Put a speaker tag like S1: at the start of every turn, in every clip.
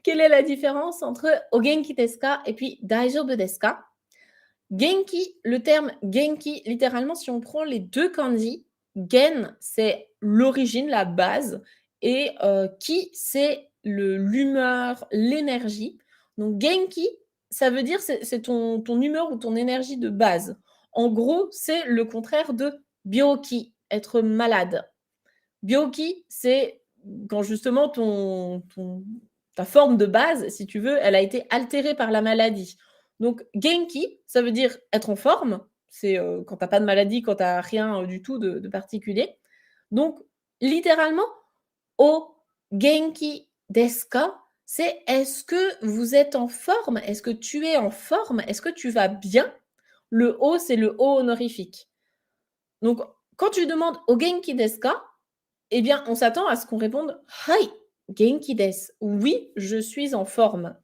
S1: quelle est la différence entre o genki desu ka et puis daijoubu desu ka? Genki, le terme genki, littéralement, si on prend les 2 kanji, gen, c'est l'origine, la base et ki, c'est l'humeur, l'énergie. Donc genki, ça veut dire c'est ton humeur ou ton énergie de base. En gros, c'est le contraire de byoki, être malade. Byoki, c'est quand justement ta forme de base, si tu veux, elle a été altérée par la maladie. Donc genki, ça veut dire être en forme, c'est, quand tu as pas de maladie, quand tu as rien, du tout de particulier. Donc littéralement, o genki desu ka? C'est est-ce que vous êtes en forme? Est-ce que tu es en forme? Est-ce que tu vas bien? Le o, c'est le o honorifique. Donc quand tu demandes o genki desu ka? Eh bien, on s'attend à ce qu'on réponde «Hai, genki desu». Oui, je suis en forme.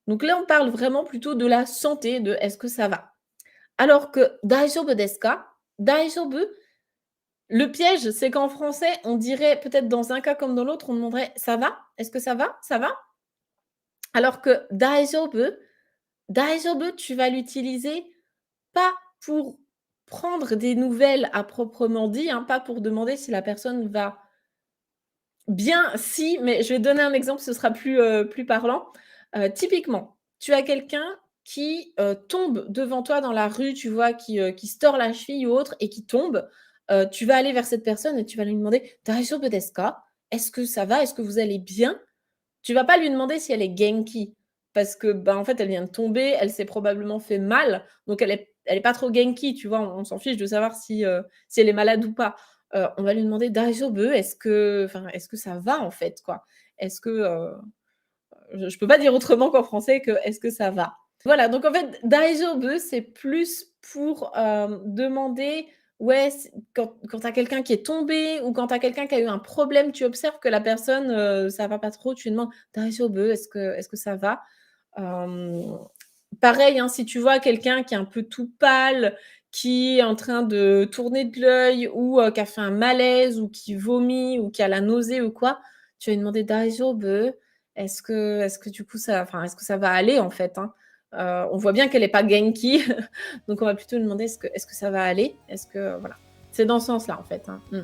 S1: Donc là, on parle vraiment plutôt de la santé, de est-ce que ça va? Alors que daijoubu desu ka? Daijoubu, le piège, c'est qu'en français, on dirait peut-être dans un cas comme dans l'autre, on demanderait «Ça va? Est-ce que ça va? Ça va?» Alors que daijoubu, tu vas l'utiliser pas pour prendre des nouvelles à proprement dit, hein, pas pour demander si la personne va bien, si, mais je vais te donner un exemple, ce sera plus parlant. Typiquement, tu as quelqu'un qui, tombe devant toi dans la rue, tu vois, qui se tord la cheville ou autre et qui tombe. Tu vas aller vers cette personne et tu vas lui demander: «Daijoubu desu ka?» «Est-ce que ça va? Est-ce que vous allez bien?» Tu vas pas lui demander si elle est genki parce que, bah, en fait, elle vient de tomber, elle s'est probablement fait mal, donc elle est pas trop genki, tu vois? On s'en fiche de savoir si elle est malade ou pas. On va lui demander: «Daijoubu?» Est-ce que ça va, en fait, quoi? Est-ce que, je peux pas dire autrement qu'en français que: «Est-ce que ça va?» Voilà, donc en fait, daijoubu, c'est plus pour, demander, ouais, quand tu as quelqu'un qui est tombé ou quand tu as quelqu'un qui a eu un problème, tu observes que la personne, ça va pas trop, tu lui demandes: «Daijoubu, est-ce que ça va?» Hem, Pareil, hein, si tu vois quelqu'un qui est un peu tout pâle, qui est en train de tourner de l'œil ou qui a fait un malaise ou qui vomit ou qui a la nausée ou quoi, tu vas lui demander: «Daijoubu?» Est-ce que du coup est-ce que ça va aller, en fait, hein? On voit bien qu'elle est pas genki, donc on va plutôt lui demander: «Est-ce que ça va aller?» Est-ce que voilà. C'est dans ce sens-là, en fait, hein. Mmh.